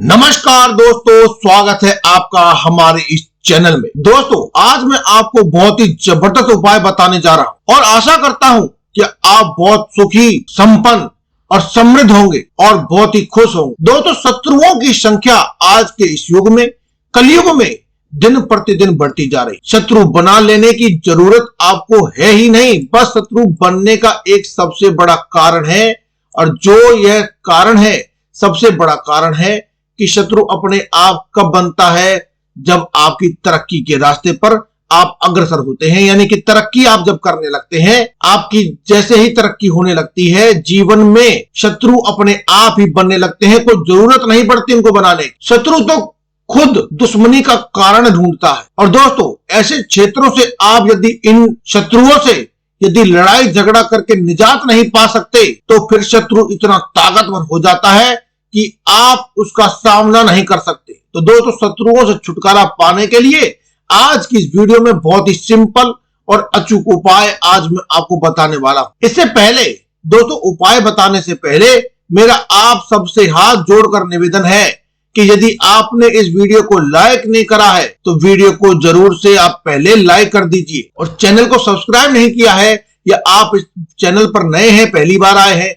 नमस्कार दोस्तों, स्वागत है आपका हमारे इस चैनल में। दोस्तों, आज मैं आपको बहुत ही जबरदस्त उपाय बताने जा रहा हूं और आशा करता हूं कि आप बहुत सुखी, संपन्न और समृद्ध होंगे और बहुत ही खुश होंगे। दोस्तों, शत्रुओं की संख्या आज के इस युग में, कलयुग में दिन प्रतिदिन बढ़ती जा रही। शत्रु बना लेने की जरूरत आपको है ही नहीं, बस शत्रु बनने का एक सबसे बड़ा कारण है, और जो यह कारण है, सबसे बड़ा कारण है कि शत्रु अपने आप कब बनता है, जब आपकी तरक्की के रास्ते पर आप अग्रसर होते हैं, यानी कि तरक्की आप जब करने लगते हैं, आपकी जैसे ही तरक्की होने लगती है जीवन में, शत्रु अपने आप ही बनने लगते हैं। कोई जरूरत नहीं पड़ती उनको बनाने की। शत्रु तो खुद दुश्मनी का कारण ढूंढता है। और दोस्तों, ऐसे क्षेत्रों से आप यदि इन शत्रुओं से यदि लड़ाई झगड़ा करके निजात नहीं पा सकते, तो फिर शत्रु इतना ताकतवर हो जाता है कि आप उसका सामना नहीं कर सकते। तो दोस्तों, शत्रुओं से छुटकारा पाने के लिए आज की इस वीडियो में बहुत ही सिंपल और अचूक उपाय आज मैं आपको बताने वाला हूं। इससे पहले दोस्तों, उपाय बताने से पहले मेरा आप सबसे हाथ जोड़कर निवेदन है कि यदि आपने इस वीडियो को लाइक नहीं करा है तो वीडियो को जरूर से आप पहले लाइक कर दीजिए, और चैनल को सब्सक्राइब नहीं किया है या आप इस चैनल पर नए हैं, पहली बार आए हैं,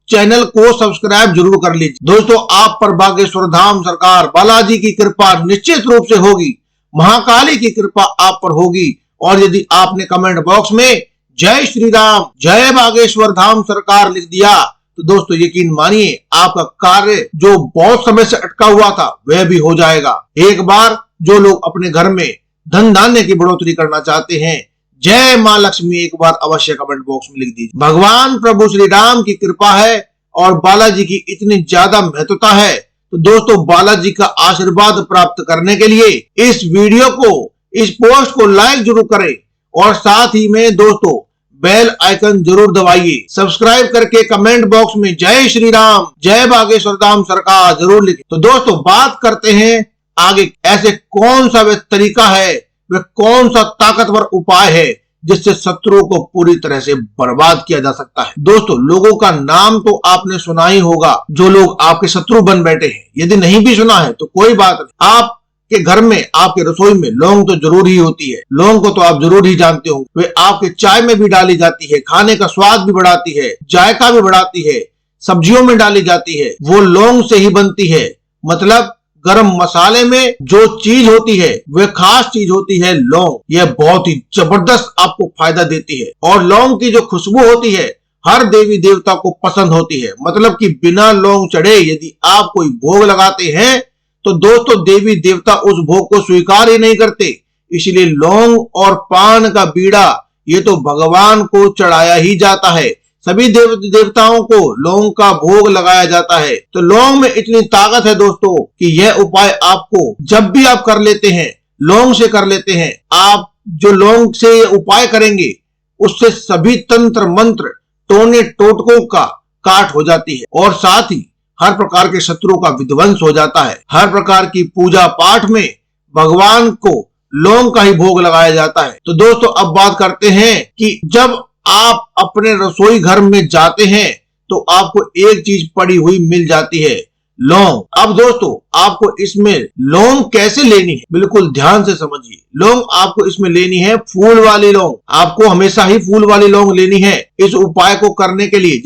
चैनल को सब्सक्राइब जरूर कर लीजिए। दोस्तों, आप पर बागेश्वर धाम सरकार बालाजी की कृपा निश्चित रूप से होगी, महाकाली की कृपा आप पर होगी। और यदि आपने कमेंट बॉक्स में जय श्री राम, जय बागेश्वर धाम सरकार लिख दिया, तो दोस्तों यकीन मानिए आपका कार्य जो बहुत समय से अटका हुआ था वह भी हो जाएगा। एक बार जो लोग अपने घर में धन धान्य की बढ़ोतरी करना चाहते हैं, जय मां लक्ष्मी एक बार अवश्य कमेंट बॉक्स में लिख दीजिए। भगवान प्रभु श्री राम की कृपा है और बालाजी की इतनी ज्यादा महत्वता है, तो दोस्तों बालाजी का आशीर्वाद प्राप्त करने के लिए इस वीडियो को, इस पोस्ट को लाइक जरूर करें, और साथ ही में दोस्तों बेल आइकन जरूर दबाइए। सब्सक्राइब करके कमेंट बॉक्स में जय श्री राम, जय बागेश्वर धाम सरकार जरूर लिखें। तो दोस्तों, बात करते हैं आगे, ऐसे कौन सा वह तरीका है, वह कौन सा ताकतवर उपाय है जिससे शत्रुओं को पूरी तरह से बर्बाद किया जा सकता है। दोस्तों, लोगों का नाम तो आपने सुना ही होगा जो लोग आपके शत्रु बन बैठे हैं। यदि नहीं भी सुना है तो कोई बात नहीं, आपके घर में, आपके रसोई में लौंग तो जरूर ही होती है। लौंग को तो आप जरूर ही जानते होंगे, वे आपके चाय में भी डाली जाती है, खाने का स्वाद भी बढ़ाती है, जायका भी बढ़ाती है, सब्जियों में डाली जाती है, वो लौंग से ही बनती है। मतलब गरम मसाले में जो चीज होती है वह खास चीज होती है लौंग। यह बहुत ही जबरदस्त आपको फायदा देती है, और लौंग की जो खुशबू होती है हर देवी देवता को पसंद होती है। मतलब कि बिना लौंग चढ़े यदि आप कोई भोग लगाते हैं तो दोस्तों देवी देवता उस भोग को स्वीकार ही नहीं करते। इसलिए लौंग और पान का बीड़ा ये तो भगवान को चढ़ाया ही जाता है। सभी देवताओं को लौंग का भोग लगाया जाता है। तो लौंग में इतनी ताकत है दोस्तों कि यह उपाय आपको जब भी आप कर लेते हैं, लौंग से कर लेते हैं, आप जो लौंग से ये उपाय करेंगे उससे सभी तंत्र मंत्र, टोने टोटकों का काट हो जाती है, और साथ ही हर प्रकार के शत्रुओं का विध्वंस हो जाता है। हर प्रकार की पूजा पाठ में भगवान को लौंग का ही भोग लगाया जाता है। तो दोस्तों, अब बात करते हैं कि जब आप अपने रसोई घर में जाते हैं तो आपको एक चीज पड़ी हुई मिल जाती है, लौंग। अब दोस्तों, आपको इसमें लौंग कैसे लेनी है बिल्कुल ध्यान से समझिए। लौंग आपको इसमें लेनी है फूल वाली लौंग। आपको हमेशा ही फूल वाली लौंग लेनी है इस उपाय को करने के लिए,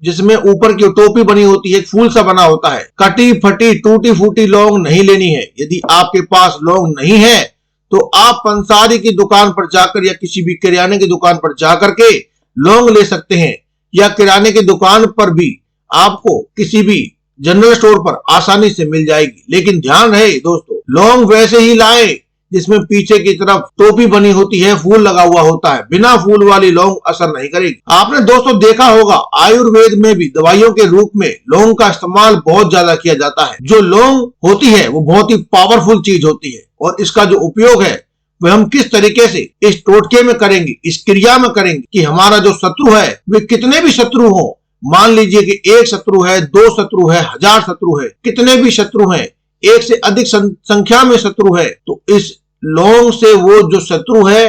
जिसमें ऊपर की टोपी बनी होती है, फूल सा बना होता है। कटी फटी टूटी फूटी लौंग नहीं लेनी है। यदि आपके पास लौंग नहीं है तो आप पंसारी की दुकान पर जाकर या किसी भी किराने की दुकान पर जाकर के लौंग ले सकते हैं, या किराने की दुकान पर भी आपको किसी भी जनरल स्टोर पर आसानी से मिल जाएगी। लेकिन ध्यान रहे दोस्तों, लौंग वैसे ही लाएं जिसमें पीछे की तरफ टोपी बनी होती है, फूल लगा हुआ होता है। बिना फूल वाली लौंग असर नहीं करेगी। आपने दोस्तों देखा होगा आयुर्वेद में भी दवाइयों के रूप में लौंग का इस्तेमाल बहुत ज्यादा किया जाता है। जो लौंग होती है वो बहुत ही पावरफुल चीज होती है, और इसका जो उपयोग है वह हम किस तरीके से इस टोटके में करेंगे, इस क्रिया में करेंगे कि हमारा जो शत्रु है वे कितने भी शत्रु हो, मान लीजिए कि एक शत्रु है, दो शत्रु है, 1000 शत्रु है, कितने भी शत्रु हैं, एक से अधिक संख्या में शत्रु है, तो इस लौंग से वो जो शत्रु है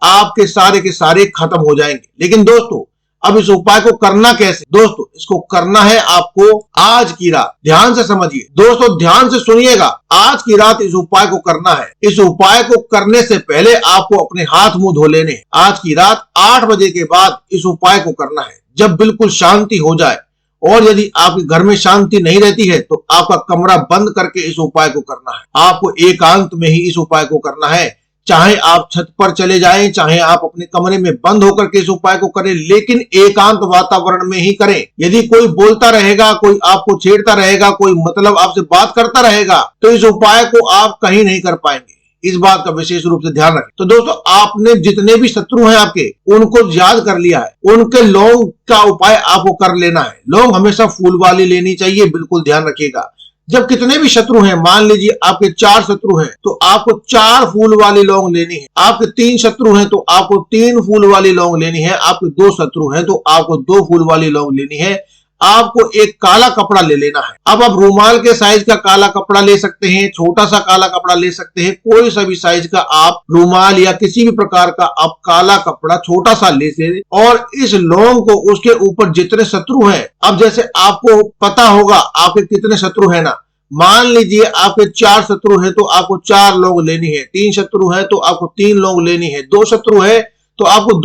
आपके सारे के सारे खत्म हो जाएंगे। लेकिन दोस्तों, अब इस उपाय को करना कैसे? दोस्तों इसको करना है आपको आज की रात। ध्यान से समझिए दोस्तों, ध्यान से सुनिएगा। आज की रात इस उपाय को करना है। इस उपाय को करने से पहले आपको अपने हाथ मुंह धो लेने हैं। आज की रात 8 बजे के बाद इस उपाय को करना है, जब बिल्कुल शांति हो जाए। और यदि आपके घर में शांति नहीं रहती है तो आपका कमरा बंद करके इस उपाय को करना है। आपको एकांत में ही इस उपाय को करना है। चाहे आप छत पर चले जाएं, चाहे आप अपने कमरे में बंद होकर के इस उपाय को करें, लेकिन एकांत वातावरण में ही करें। यदि कोई बोलता रहेगा, कोई आपको छेड़ता रहेगा, कोई मतलब आपसे बात करता रहेगा, तो इस उपाय को आप कहीं नहीं कर पाएंगे। इस बात का विशेष रूप से ध्यान रखें। तो दोस्तों आपने जितने भी शत्रु हैं आपके, उनको याद कर लिया है। उनके लौंग का उपाय आपको कर लेना है। लौंग हमेशा फूल वाली लेनी चाहिए, बिल्कुल ध्यान रखिएगा। जब कितने भी शत्रु हैं, मान लीजिए आपके 4 शत्रु हैं, तो आपको 4 फूल वाली लौंग लेनी है। आपके 3 शत्रु हैं तो आपको 3 फूल वाली लौंग लेनी है। आपके 2 शत्रु हैं तो आपको 2 फूल वाली लौंग लेनी है। आपको एक काला कपड़ा ले लेना है। अब आप रूमाल के साइज का काला कपड़ा ले सकते हैं, छोटा सा काला कपड़ा ले सकते हैं, कोई सा भी साइज का आप रूमाल या किसी भी प्रकार का आप काला कपड़ा छोटा सा ले सकते। और इस लौंग को उसके ऊपर जितने शत्रु हैं, अब जैसे आपको पता होगा आपके कितने शत्रु हैं ना, मान लीजिए आपके 4 शत्रु हैं तो आपको 4 लौंग लेनी है। 3 शत्रु हैं तो आपको 3 लौंग लेनी है। 2 शत्रु है तो आपको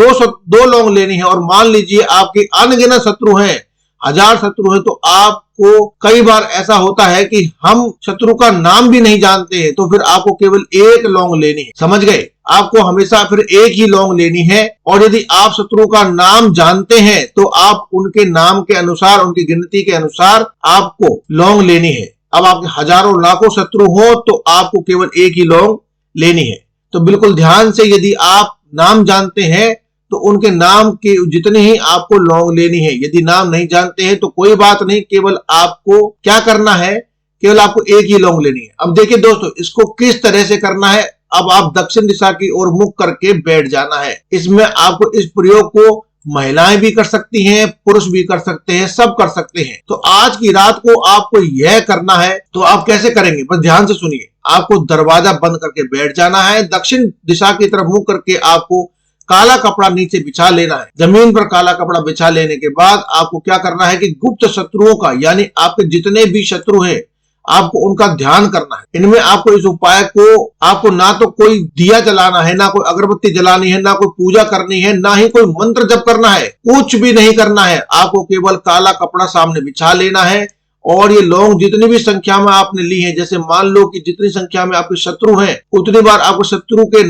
2 लौंग लेनी है। और मान लीजिए आपके अनगिनत शत्रु हैं, 1000 शत्रु है, तो आपको कई बार ऐसा होता है कि हम शत्रु का नाम भी नहीं जानते हैं, तो फिर आपको केवल 1 लौंग लेनी है। समझ गए? आपको हमेशा फिर 1 ही लौंग लेनी है। और यदि आप शत्रु का नाम जानते हैं तो आप उनके नाम के अनुसार, उनकी गिनती के अनुसार आपको लौंग लेनी है। अब आपके हजारों लाखों शत्रु हो तो आपको केवल 1 ही लौंग लेनी है। तो बिल्कुल ध्यान से, यदि आप नाम जानते हैं तो उनके नाम के जितने ही आपको लौंग लेनी है। यदि नाम नहीं जानते हैं तो कोई बात नहीं, केवल आपको क्या करना है, केवल आपको 1 ही लौंग लेनी है। अब देखिए दोस्तों, इसको किस तरह से करना है। अब आप दक्षिण दिशा की ओर मुख करके बैठ जाना है। इसमें आपको इस प्रयोग को महिलाएं भी कर सकती हैं, पुरुष भी कर सकते हैं, सब कर सकते हैं। तो आज की रात को आपको यह करना है। तो आप कैसे करेंगे, बस ध्यान से सुनिए। आपको दरवाजा बंद करके बैठ जाना है। दक्षिण दिशा की तरफ मुंह करके आपको काला कपड़ा नीचे बिछा लेना है। जमीन पर काला कपड़ा बिछा लेने के बाद आपको क्या करना है कि गुप्त शत्रुओं का, यानी आपके जितने भी शत्रु हैं, आपको उनका ध्यान करना है। इनमें आपको इस उपाय को, आपको ना तो कोई दिया जलाना है, ना कोई अगरबत्ती जलानी है, ना कोई पूजा करनी है, ना ही कोई मंत्र जप करना है, कुछ भी नहीं करना है। आपको केवल काला कपड़ा सामने बिछा लेना है। और ये लौंग जितनी भी संख्या में आपने ली है, जैसे मान लो कि जितनी संख्या में आपके शत्रु हैं, उतनी बार आपको शत्रु के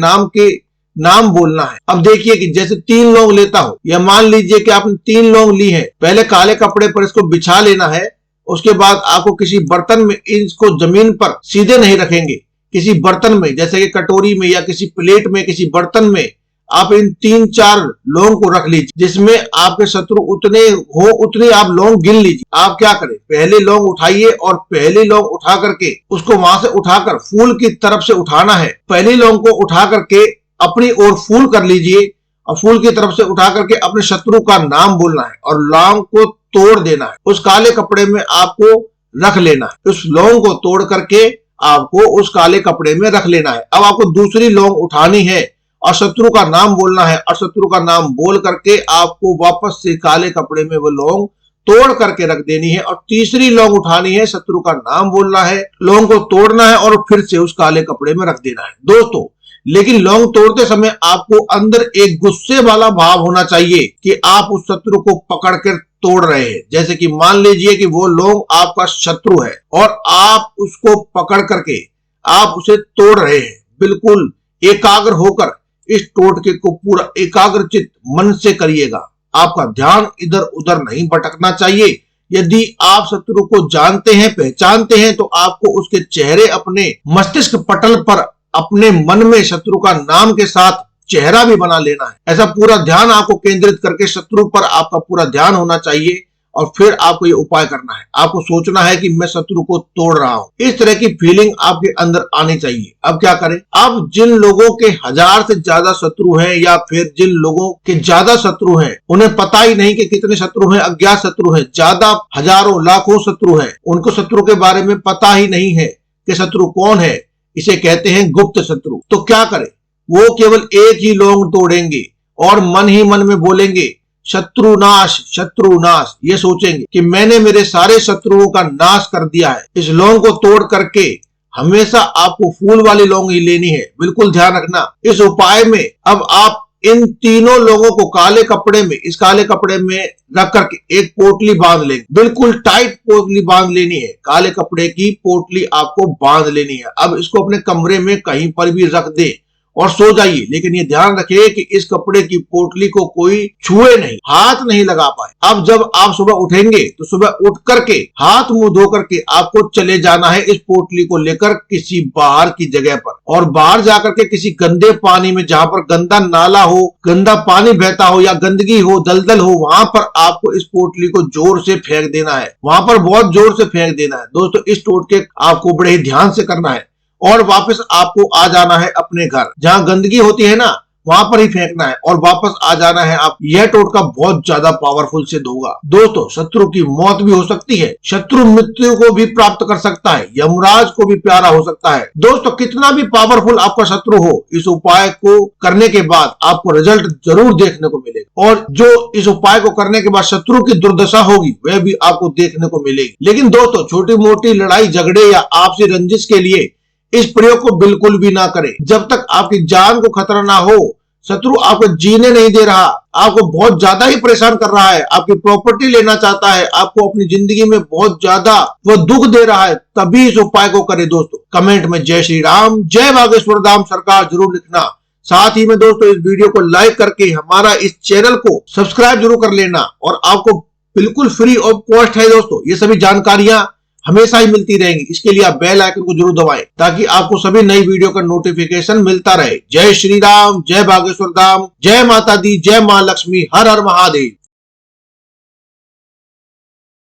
नाम बोलना है। अब देखिए कि जैसे 3 लौंग लेता हो, या मान लीजिए कि आपने 3 लौंग ली है, पहले काले कपड़े पर इसको बिछा लेना है। उसके बाद आपको किसी बर्तन में, इसको जमीन पर सीधे नहीं रखेंगे, किसी बर्तन में, जैसे कि कटोरी में या किसी प्लेट में, किसी बर्तन में आप इन 3-4 लौंग को रख लीजिए। जिसमें आपके शत्रु उतने हो उतने आप लौंग गिन लीजिए। आप क्या करें, पहले लौंग उठाइए और पहले लौंग उठा करके उसको वहां से उठाकर फूल की तरफ से उठाना है। पहली लौंग को उठा करके अपनी ओर फूल कर लीजिए और फूल की तरफ से उठा करके अपने शत्रु का नाम बोलना है और लौंग को तोड़ देना है। उस काले कपड़े में आपको रख लेना है। उस लौंग को तोड़ करके आपको उस काले कपड़े में रख लेना है। अब आपको दूसरी लौंग उठानी है और शत्रु का नाम बोलना है, और शत्रु का नाम बोल करके आपको वापस से काले कपड़े में वो लौंग तोड़ करके रख देनी है। और तीसरी लौंग उठानी है, शत्रु का नाम बोलना है, लौंग को तोड़ना है और फिर से उस काले कपड़े में रख देना है। दोस्तों लेकिन लौंग तोड़ते समय आपको अंदर एक गुस्से वाला भाव होना चाहिए कि आप उस शत्रु को पकड़कर तोड़ रहे हैं। जैसे कि मान लीजिए कि वो लौंग आपका शत्रु है और आप उसको पकड़ करके आप उसे तोड़ रहे हैं। बिल्कुल एकाग्र होकर इस टोटके को पूरा एकाग्रचित मन से करिएगा। आपका ध्यान इधर उधर नहीं भटकना चाहिए। यदि आप शत्रु को जानते हैं, पहचानते हैं, तो आपको उसके चेहरे अपने मस्तिष्क पटल पर अपने मन में शत्रु का नाम के साथ चेहरा भी बना लेना है। ऐसा पूरा ध्यान आपको केंद्रित करके शत्रु पर आपका पूरा ध्यान होना चाहिए और फिर आपको ये उपाय करना है। आपको सोचना है कि मैं शत्रु को तोड़ रहा हूं। इस तरह की फीलिंग आपके अंदर आनी चाहिए। अब क्या करें, अब जिन लोगों के 1000 से ज्यादा शत्रु हैं या फिर जिन लोगों के ज्यादा शत्रु हैं, उन्हें पता ही नहीं कि कितने शत्रु हैं, अज्ञात शत्रु हैं, ज्यादा हजारों लाखों शत्रु हैं, उनको शत्रु के बारे में पता ही नहीं है कि शत्रु कौन है, इसे कहते हैं गुप्त शत्रु। तो क्या करें, वो केवल एक ही लौंग तोड़ेंगे और मन ही मन में बोलेंगे, शत्रुनाश ये सोचेंगे कि मैंने मेरे सारे शत्रुओं का नाश कर दिया है। इस लौंग को तोड़ करके हमेशा आपको फूल वाली लौंग ही लेनी है, बिल्कुल ध्यान रखना। इस उपाय में अब आप इन तीनों लोगों को इस काले कपड़े में रख करके एक पोटली बांध लेंगे, बिल्कुल टाइट पोटली बांध लेनी है। काले कपड़े की पोटली आपको बांध लेनी है। अब इसको अपने कमरे में कहीं पर भी रख दे और सो जाइए, लेकिन ये ध्यान रखिए कि इस कपड़े की पोटली को कोई छुए नहीं, हाथ नहीं लगा पाए। अब जब आप सुबह उठेंगे तो सुबह उठ करके हाथ मुंह धो करके आपको चले जाना है इस पोटली को लेकर किसी बाहर की जगह पर, और बाहर जाकर के किसी गंदे पानी में, जहां पर गंदा नाला हो, गंदा पानी बहता हो या गंदगी हो, दलदल हो, वहां पर आपको इस पोटली को जोर से फेंक देना है। वहां पर बहुत जोर से फेंक देना है दोस्तों। इस टोटके आपको बड़े ही ध्यान से करना है और वापस आपको आ जाना है अपने घर। जहां गंदगी होती है ना, वहां पर ही फेंकना है और वापस आ जाना है आप। यह टोटका बहुत ज्यादा पावरफुल सिद्ध होगा दोस्तों। शत्रु की मौत भी हो सकती है, शत्रु मृत्यु को भी प्राप्त कर सकता है, यमराज को भी प्यारा हो सकता है दोस्तों। कितना भी पावरफुल आपका शत्रु हो, इस उपाय को करने के बाद आपको रिजल्ट जरूर देखने को मिलेगा, और जो इस उपाय को करने के बाद शत्रु की दुर्दशा होगी वह भी आपको देखने को मिलेगी। लेकिन दोस्तों, छोटी मोटी लड़ाई झगड़े या आपसी रंजिश के लिए इस प्रयोग को बिल्कुल भी ना करें। जब तक आपकी जान को खतरा ना हो, शत्रु आपको जीने नहीं दे रहा, आपको बहुत ज्यादा ही परेशान कर रहा है, आपकी प्रॉपर्टी लेना चाहता है, आपको अपनी जिंदगी में बहुत ज्यादा वो दुख दे रहा है, तभी इस उपाय को करें दोस्तों। कमेंट में जय श्री राम, जय बागेश्वर धाम सरकार जरूर लिखना। साथ ही में दोस्तों, इस वीडियो को लाइक करके हमारा इस चैनल को सब्सक्राइब जरूर कर लेना, और आपको बिल्कुल फ्री ऑफ कॉस्ट है दोस्तों, ये सभी जानकारियां हमेशा ही मिलती रहेंगी। इसके लिए आप बेल आइकन को जरूर दबाएं ताकि आपको सभी नई वीडियो का नोटिफिकेशन मिलता रहे। जय श्री राम, जय बागेश्वर धाम, जय माता दी, जय मां लक्ष्मी, हर हर महादेव।